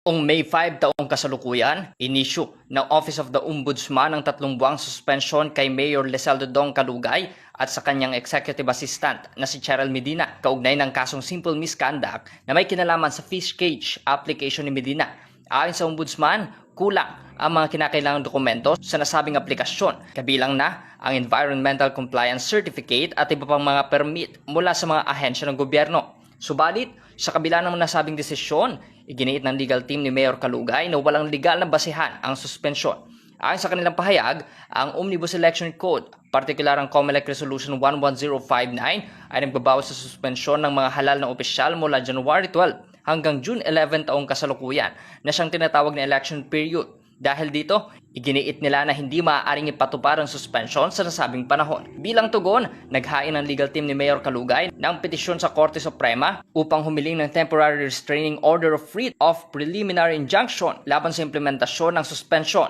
Noong May 5 taong kasalukuyan, inisyu ng Office of the Ombudsman ang 3 buwang suspension kay Mayor Lesaldo Dong Calugay at sa kanyang executive assistant na si Cheryl Medina kaugnay ng kasong simple misconduct na may kinalaman sa fish cage application ni Medina. Ayon sa Ombudsman, kulang ang mga kinakailangang dokumento sa nasabing aplikasyon, kabilang na ang Environmental Compliance Certificate at iba pang mga permit mula sa mga ahensya ng gobyerno. Subalit, sa kabila ng nasabing desisyon, iginiit ng legal team ni Mayor Calugay na walang legal na basehan ang suspensyon. Ayon sa kanilang pahayag, ang Omnibus Election Code, partikular ang COMELEC Resolution 11059, ay nagbabawas sa suspensyon ng mga halal na opisyal mula January 12 hanggang June 11 taong kasalukuyan na siyang tinatawag na election period. Dahil dito, iginiit nila na hindi maaaring ipatupad ang suspension sa nasabing panahon. Bilang tugon, naghain ang legal team ni Mayor Calugay ng petisyon sa Korte Suprema upang humiling ng temporary restraining order of writ of preliminary injunction laban sa implementasyon ng suspension.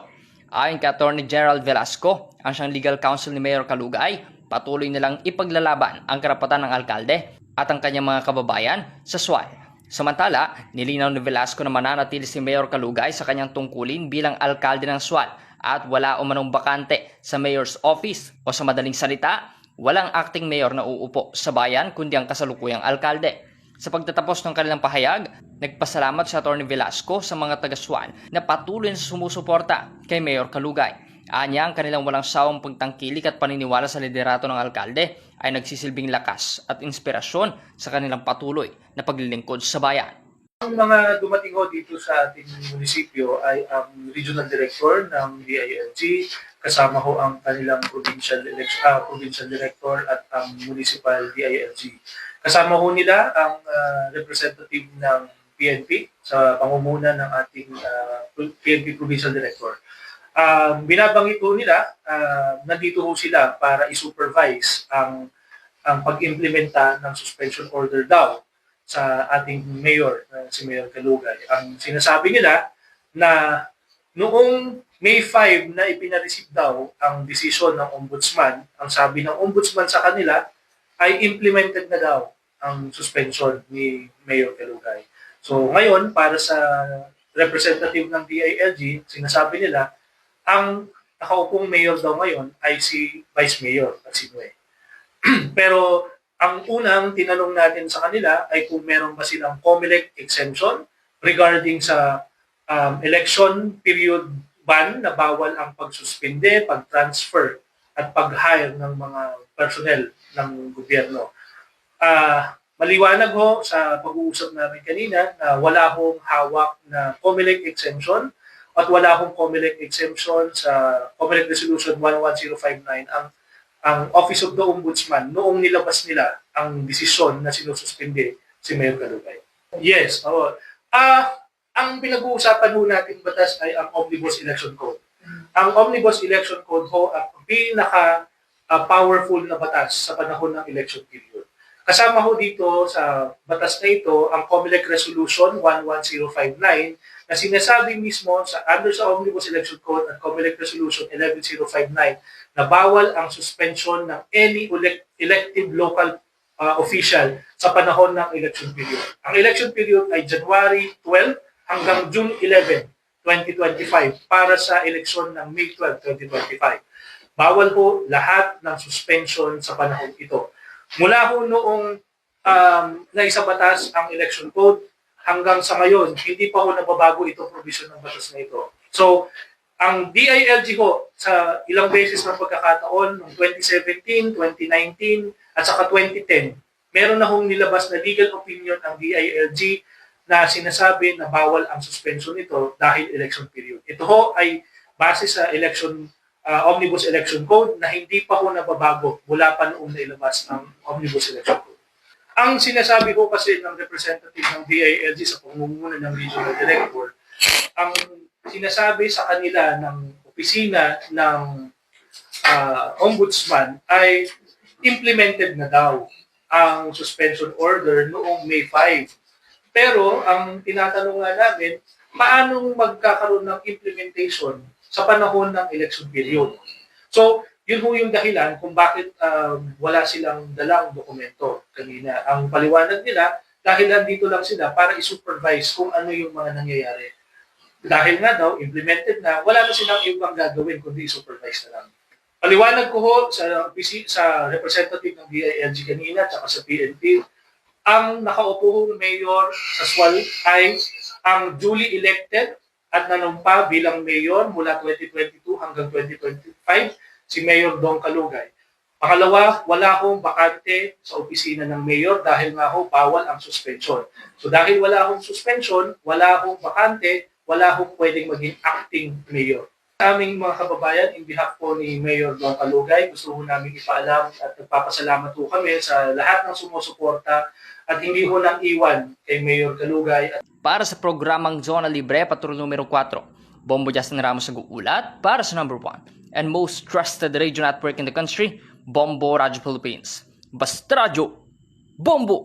Ayon kay Attorney Gerald Velasco, ang siyang legal counsel ni Mayor Calugay, patuloy nilang ipaglalaban ang karapatan ng alkalde at ang kanyang mga kababayan sa SWAL. Samantala, nilinaw ni Velasco na mananatili si Mayor Calugay sa kanyang tungkulin bilang alkalde ng SWAL at wala umanong bakante sa mayor's office o sa madaling salita, walang acting mayor na uupo sa bayan kundi ang kasalukuyang alkalde. Sa pagtatapos ng kanilang pahayag, nagpasalamat si Atty. Velasco sa mga taga-SWAL na patuloy na sumusuporta kay Mayor Calugay. Anya, ang kanilang walang sawang pagtangkilik at paniniwala sa liderato ng alkalde ay nagsisilbing lakas at inspirasyon sa kanilang patuloy na paglilingkod sa bayan. Ang mga dumating ho dito sa ating munisipyo ay ang regional director ng DILG, kasama ho ang kanilang provincial director at ang municipal DILG. Kasama ho nila ang representative ng PNP sa pangunguna ng ating PNP provincial director. Binabanggit po nila, nandito ho sila para i-supervise ang pag-implementa ng suspension order daw sa ating mayor, si Mayor Calugay. Ang sinasabi nila na noong May 5 na ipinareceive daw ang desisyon ng ombudsman, ang sabi ng ombudsman sa kanila ay implemented na daw ang suspension ni Mayor Calugay. So ngayon, para sa representative ng DILG, sinasabi nila, ang nakaupong mayor daw ngayon ay si Vice Mayor at si Nue. Pero ang unang tinanong natin sa kanila ay kung meron ba silang COMELEC exemption regarding sa election period ban na bawal ang pagsuspinde, pag-transfer at pag-hire ng mga personnel ng gobyerno. Maliwanag ho sa pag-uusap namin kanina na wala hong hawak na COMELEC exemption at wala akong COMELEC exemption sa COMELEC Resolution 11059 ang Office of the Ombudsman noong nilabas nila ang desisyon na sinususpinde si Mayor Calugay. Yes, ang pinag-uusapan ho natin batas ay ang Omnibus Election Code. Ang Omnibus Election Code ho ang pinaka-powerful na batas sa panahon ng election period. Kasama ho dito sa batas na ito ang COMELEC Resolution 11059 na sinasabi mismo under sa Omnibus Election Code at COMELEC Resolution 11059 na bawal ang suspension ng any elected local official sa panahon ng election period. Ang election period ay January 12 hanggang June 11, 2025 para sa eleksyon ng May 12, 2025. Bawal po lahat ng suspension sa panahon ito. Mula ho noong naisabatas ang election code hanggang sa ngayon, hindi pa ho nababago itong provision ng batas na ito. So, ang DILG ko sa ilang beses ng pagkakataon, noong 2017, 2019, at saka 2010, meron na hong nilabas na legal opinion ang DILG na sinasabi na bawal ang suspension nito dahil election period. Ito ho ay base sa Omnibus Election Code na hindi pa ho nababago mula pa noong nailabas ang Omnibus Election Code. Ang sinasabi ko kasi ng representative ng DILG sa pangunguna ng regional director, ang sinasabi sa kanila ng opisina ng ombudsman ay implemented na daw ang suspension order noong May 5. Pero ang tinatanong nga namin, paano magkakaroon ng implementation sa panahon ng election period? So, yun ho yung dahilan kung bakit wala silang dalang dokumento kanina. Ang paliwanag nila, dahil nandito lang sila para i-supervise kung ano yung mga nangyayari. dahil nga daw, implemented na, wala na silang ibang gagawin kundi supervise na lang. Paliwanag ko ho sa representative ng DILG kanina at sa PNP, ang nakaupo hong mayor sa SWAL ay ang duly elected at nanumpa bilang mayor mula 2022 hanggang 2025, si Mayor Dong Kalugay. Pangalawa, wala akong bakante sa opisina ng mayor dahil nga ho bawal ang suspension. So dahil wala akong suspension, wala akong bakante, wala akong pwedeng maging acting mayor. Aming mga kababayan, in behalf po ni Mayor Dong Kalugay, gusto ho namin ipaalam at nagpapasalamat ho kami sa lahat ng sumusuporta at hindi ho nang iwan kay Mayor Kalugay. Para sa programang Zona Libre, Patrol numero 4, Bombo Justin Ramos nag-uulat para sa number 1 and most trusted radio network in the country, Bombo Radyo Philippines. Basta Radyo, Bombo!